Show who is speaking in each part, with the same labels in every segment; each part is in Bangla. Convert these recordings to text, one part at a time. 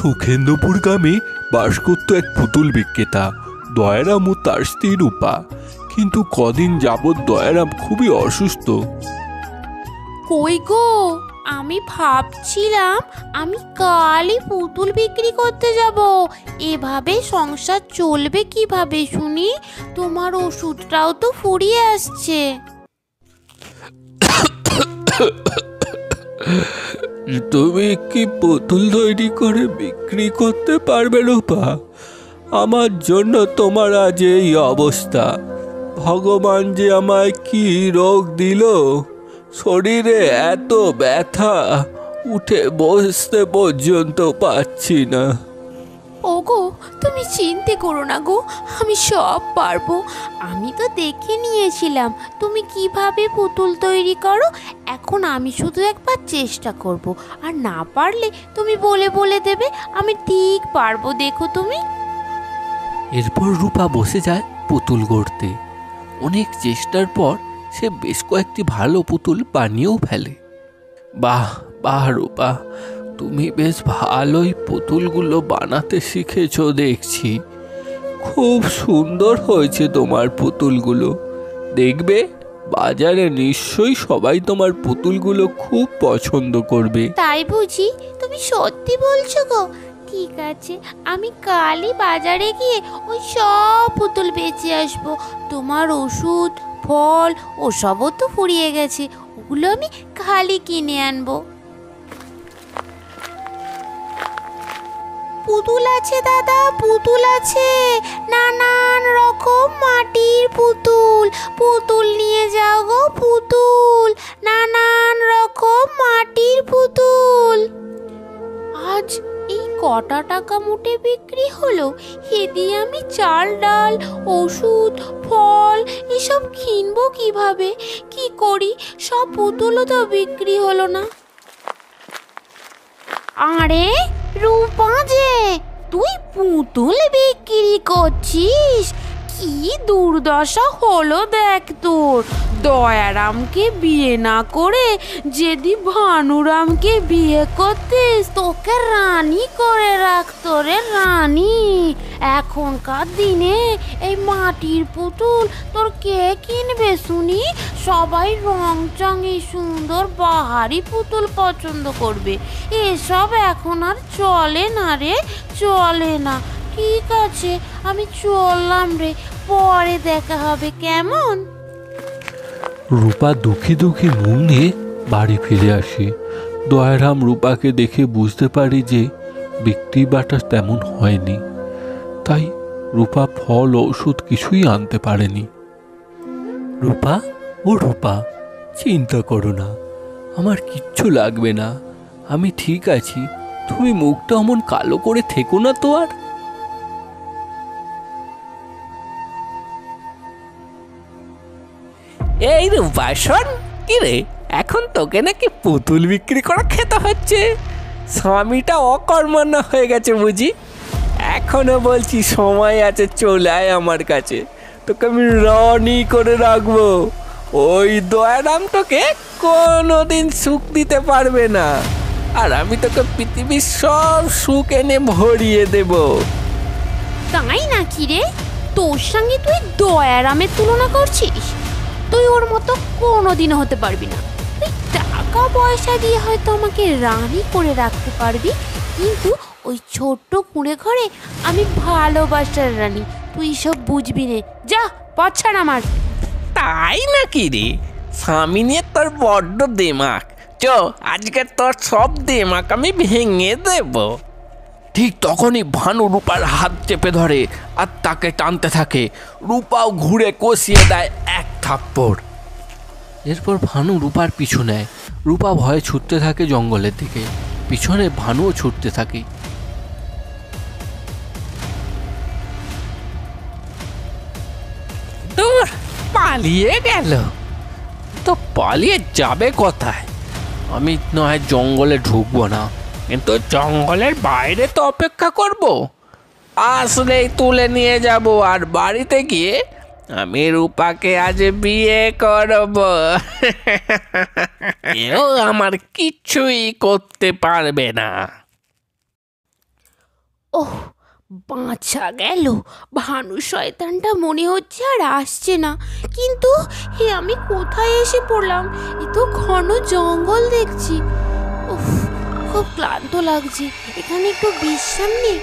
Speaker 1: সুখেন্দ্রপুর গ্রামে বাস করত এক পুতুল বিক্রেতা দয়ারাম ও তার স্ত্রী রূপা। কিন্তু কদিন যাবৎ দয়ারাম খুবই অসুস্থ।
Speaker 2: কই গো, আমি ভাবছিলাম আমি কালই পুতুল বিক্রি করতে যাব। এভাবে সংসার চলবে কিভাবে শুনি? তোমার ওষুধটাও তো ফুরিয়ে আসছে।
Speaker 1: তুমি কি পুতুল তৈরি করে বিক্রি করতে পারবে রূপা? আমার জন্য তোমার আজ এই অবস্থা। ভগবান যে আমায় কি রোগ দিল, শরীরে এত ব্যথা, উঠে বসতে পর্যন্ত পারছি না।
Speaker 2: ওগো, তুমি চিন্তা করো না গো, আমি সব পারবো। আমি তো দেখে নিয়েছিলাম তুমি কিভাবে পুতুল তৈরি করো। এখন আমি শুধু একবার চেষ্টা করব, আর না পারলে তুমি বলে বলে দেবে। আমি ঠিক পারবো, দেখো তুমি।
Speaker 1: এরপর রূপা বসে যায় পুতুল গড়তে। অনেক চেষ্টার পর সে বেশ কয়েকটি ভালো পুতুল বানিয়েও ফেলে। বাহ বাহ রূপা, তুমি বেশ ভালোই পুতুলগুলো বানাতে শিখেছো দেখছি। খুব সুন্দর হয়েছে তোমার পুতুলগুলো। দেখবে বাজারে নিশ্চয়ই সবাই তোমার পুতুলগুলো খুব পছন্দ করবে।
Speaker 2: তাই বুঝি? তুমি সত্যি বলছো গো? ঠিক আছে, আমি কালই বাজারে গিয়ে ওই সব পুতুল বেচে আসবো। তোমার ওষুধ, ফল ওসবও তো ফুরিয়ে গেছে, ওগুলো আমি খালি কিনে আনবো। পুতুল আছে দাদা, পুতুল আছে, নানান রকম মাটির পুতুল। পুতুল নিয়ে যাও গো, পুতুল, নানান রকম মাটির পুতুল। আজ এই কটা টাকা মোটে বিক্রি হলো? এ দিয়ে আমি চাল ডাল, ওষুধ, ফল এসব কিনবো কিভাবে? কি করি? সব পুতুলও তো বিক্রি হলো না। আরে রূপা যে, তুই পুতুল বিক্রি করছিস? কি দুর্দশা হলো দেখ তোর। দয়ারামকে বিয়ে না করে যদি ভানুরামকে বিয়ে করতিস, তোকে রানী করে রাখতো রে, রানী। এখনকার দিনে এই মাটির পুতুল তোর কে কিনবে শুনি? সবাই রং চঙে সুন্দর বাহারি পুতুল পছন্দ করবে। এসব এখন আর চলে না রে, চলে না। ঠিক আছে, আমি চললাম রে, পরে দেখা হবে, কেমন?
Speaker 1: রূপা দুঃখী দুঃখী মুখ নিয়ে বাড়ি ফিরে আসে। দয়ারাম রূপাকে দেখে বুঝতে পারে যে বিক্রি বাটা তেমন হয়নি, তাই রূপা ফল ওষুধ কিছুই আনতে পারেনি। রূপা, ও রূপা, চিন্তা করো না, আমার কিচ্ছু লাগবে না, আমি ঠিক আছি। তুমি মুখটা অমন কালো করে থেকো না তো আর।
Speaker 3: এই রূপা শোন, কি রে, এখন তোকে নাকি পুতুল বিক্রি করা খেতে হচ্ছে? স্বামীটা অকর্মণ্য হয়ে গেছে বুঝি? এখনো বলছি সময় আছে, চলে আয় আমার কাছে, তোকে আমি রানী করে রাখবো। ওই দয়ারাম তোকে কোনোদিন সুখ দিতে পারবে না, আর আমি তোকে পৃথিবীর সব সুখ এনে ভরিয়ে দেব।
Speaker 2: তাই নাকি রে? তোর সঙ্গে তুই দয়ারামের তুলনা করছিস? তুই ওর মতো কোনোদিনও হতে পারবি না। তুই টাকা পয়সা দিয়ে হয়তো আমাকে রানী করে রাখতে পারবি, কিন্তু ওই ছোট্ট কুঁড়ে ঘরে আমি ভালোবাসার রানী। তুই সব বুঝবি নে, যা পথ ছাড় আমার।
Speaker 3: তাই নাকি রে? স্বামী নিয়ে তোর বড্ড দেমাক। চ, আজকে তোর সব দেমাক আমি ভেঙে দেব।
Speaker 1: ঠিক তখনই ভানু রূপার হাত চেপে ধরে আর তাকে টানতে থাকে। রূপাও ঘুরে কষিয়ে দেয় এক থাপ্পড়। এরপর ভানু রূপার পিছু নেয়। রূপা ভয়ে ছুটতে থাকে জঙ্গলের দিকে, পিছনে ভানুও ছুটতে থাকে।
Speaker 3: দূর, পালিয়ে গেল।
Speaker 1: তো পালিয়ে যাবে কোথায়? আমি নয় জঙ্গলে ঢুকবো না,
Speaker 3: কিন্তু জঙ্গলের বাইরে তো অপেক্ষা করব। আসলেই তুলে নিয়ে যাব, আর বাড়িতে গিয়ে আমি রূপাকে আজ বিয়ে করব। কেউ আমার কিচ্ছুই করতে পারবে না।
Speaker 2: ওহ, বাঁচা গেল। ভানু শয়তানটা মনে হচ্ছে আর আসছে না। কিন্তু আমি কোথায় এসে পড়লাম? এ তো ঘন জঙ্গল দেখছি। উফ, খুব ক্লান্ত লাগছে, এখানে একটু বিশ্রাম নেই।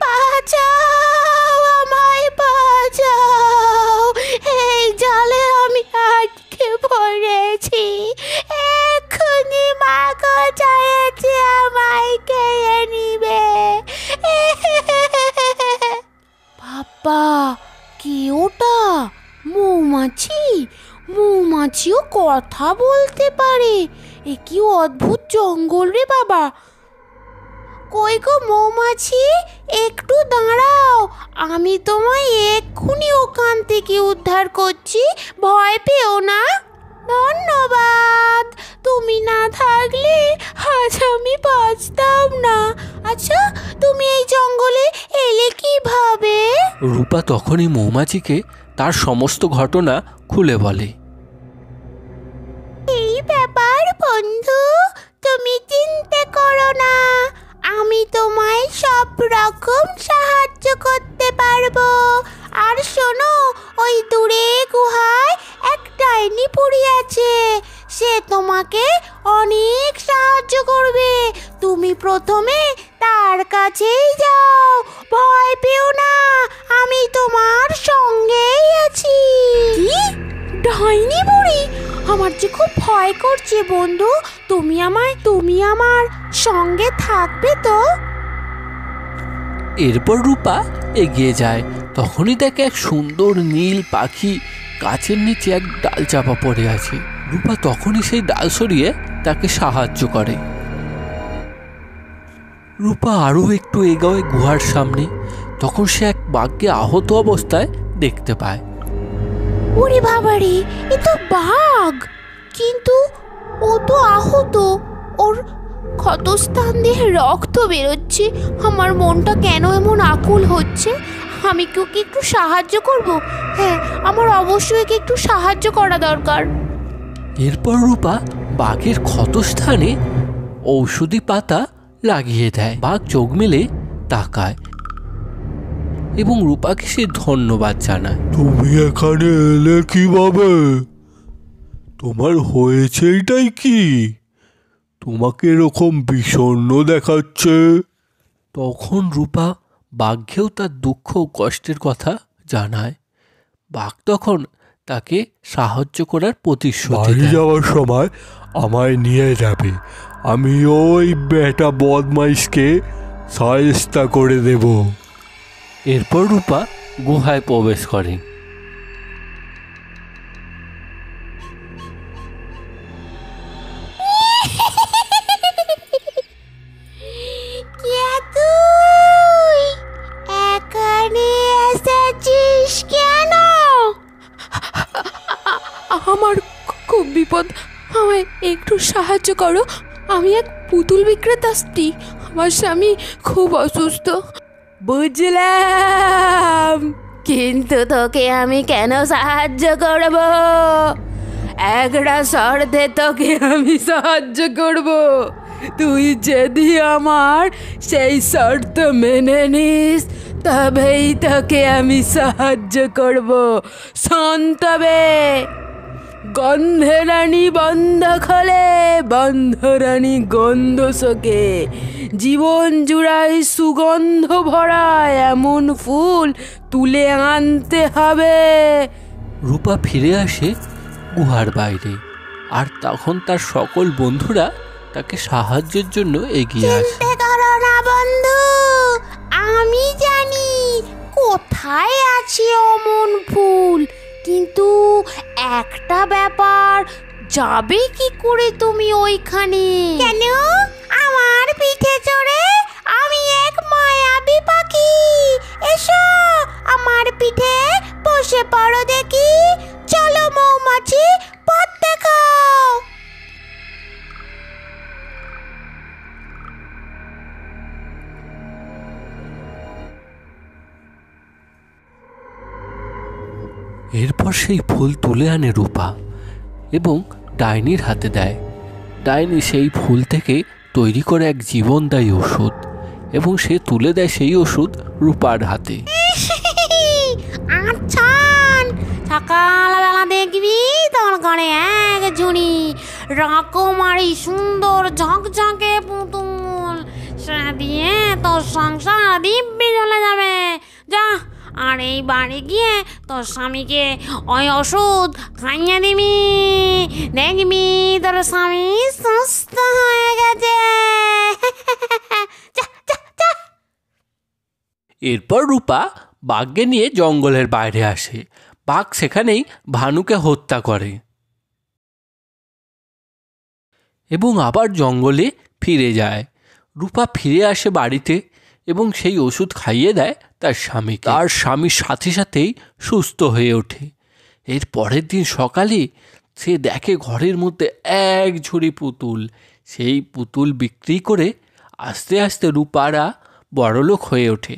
Speaker 2: বাঁচাও, আমায় বাঁচাও, এই জালে আমি আটকে পড়েছি। এক্ষুনি মাকে চাইছে আমায় খেয়ে নিবে। বাবা, কে ওটা? মৌমাছি? মৌমাছিও কথা বলতে পারে? এ কি অদ্ভুত জঙ্গল রে বাবা। কই গো মৌমাছি, একটু দাঁড়াও, আমি তোমায় এক্ষুনি ওখান থেকে উদ্ধার করছি, ভয় পেও না। ধন্যবাদ, তুমি না থাকলে আজ আমি বাঁচতাম না। আচ্ছা, তুমি এই জঙ্গলে এলে কিভাবে?
Speaker 1: রূপা তখনই মৌমাছিকে তার সমস্ত ঘটনা খুলে বলে।
Speaker 2: এই ব্যাপার বন্ধু, তুমি চিন্তা করো না, আমি তোমায় সব রকম সাহায্য করতে পারবো। আর শোনো, ওই দূরে গুহায় এক ডাইনি পড়ে আছে, সে তোমাকে অনেক সাহায্য করবে। তুমি প্রথমে তার কাছেই যাও, ভয় পেও না, আমি তোমার সঙ্গেই আছি। কি? ডাইনি বুড়ি? আমার যে খুব ভয় করছে বন্ধু, তুমি আমার সঙ্গে থাকবে তো?
Speaker 1: এরপর রূপা এগিয়ে যায়। তখনই দেখে এক সুন্দর নীল পাখি গাছের নিচে এক ডাল চাপা পড়ে আছে। রূপা তখনই সেই ডাল সরিয়ে তাকে সাহায্য করে। রূপা আরও একটু এগোয় গুহার সামনে। তখন সে এক বাঘকে আহত অবস্থায় দেখতে পায়।
Speaker 2: ওরে বাবারে, এ তো বাঘ, কিন্তু ও তো আহত, ওর ক্ষতস্থান দিয়ে রক্ত বেরোচ্ছে। আমার মনটা কেন এমন আকুল হচ্ছে। আমি কি ওকে একটু সাহায্য করব? হ্যাঁ, আমার অবশ্যই একে একটু সাহায্য করা দরকার।
Speaker 1: এরপর রূপা বাঘের ক্ষতস্থানে ঔষধি পাতা লাগিয়ে দেয়। বাঘ চোখ মেলে তাকায় এবং রূপাকে সে ধন্যবাদ জানায়।
Speaker 4: তুমি এখানে এলে কিভাবে? তোমার হয়েছেটাই কি? তোমাকে এরকম বিষণ্ণ দেখাচ্ছে।
Speaker 1: তখন রূপা বাঘকেও তার দুঃখ ও কষ্টের কথা জানায়। বাঘ তখন তাকে সাহায্য করার প্রতিশ্রুতি
Speaker 4: বাড়ি
Speaker 1: দেয়।
Speaker 4: যাওয়ার সময় আমায় নিয়ে যাবে, আমি ওই বেটা বদমাইশকে শায়েস্তা করে দেব।
Speaker 1: এরপর রূপা গুহায় প্রবেশ করে।
Speaker 2: কে তুই? এখানে এসেছিস কেন? আমার খুব বিপদ, আমায় একটু সাহায্য করো। আমি এক পুতুল বিক্রেতা স্ত্রী, আমার স্বামী খুব অসুস্থ। বুঝলাম, কিন্তু তোকে আমি কেন সাহায্য করব? একটা শর্তে তোকে আমি সাহায্য করব। তুই যদি আমার সেই শর্ত মেনে নিস, তবেই তোকে আমি সাহায্য করব। শোন তবে, গন্ধরানী বন্ধ খোলে, বন্ধরানী গন্ধ শোকে, জীবন জুড়ায় সুগন্ধ ভরা এমন ফুল তুলে আনতে হবে।
Speaker 1: রূপা ফিরে আসে গুহার বাইরে, আর তখন তার সকল বন্ধুরা তাকে সাহায্যের জন্য এগিয়ে আসে।
Speaker 2: চিন্তা করো না বন্ধু, আমি জানি কোথায় আছে অমন ফুল। কিন্তু একটা ব্যাপার, যাবে কি করে তুমি ওইখানে? কেন? আমার পিঠে চড়ে আমি এক মায়াবী পাখি। এসো আমার পিঠে বসে পড়ো দেখি। চলো মৌমাছি, পথ দেখাও।
Speaker 1: এরপর সেই ফুল তুলে আনে রূপা এবং ডাইনির হাতে দেয়। ডাইনি সেই ফুল থেকে তৈরি করে এক জীবনদায়ী ওষুধ। এবং সে তুলে দেয় সেই ওষুধ রূপার হাতে।
Speaker 2: আচ্ছা, সকালবেলা দেখবি তোর ঘরে এক ঝুড়ি রকমারি সুন্দর ঝকঝকে পুতুল, সে দিয়ে তোর সংসার দিব্যি চলে যাবে। যা, আর এই বাড়ি গিয়ে তোর স্বামীকে ওই ওষুধ খাইয়ে দিবি, দেখবি তোর স্বামী সুস্থ হয়ে গেছে।
Speaker 1: এরপর রূপা বাঘকে নিয়ে জঙ্গলের বাইরে আসে। বাঘ সেখানেই ভানুকে হত্যা করে এবং আবার জঙ্গলে ফিরে যায়। রূপা ফিরে আসে বাড়িতে এবং সেই ওষুধ খাইয়ে দেয় তার স্বামীকে। তার স্বামীর সাথে সাথেই সুস্থ হয়ে ওঠে। এর পরের দিন সকালে সে দেখে ঘরের মধ্যে এক ঝুড়ি পুতুল। সেই পুতুল বিক্রি করে আস্তে আস্তে রূপারা বড়লোক হয়ে ওঠে।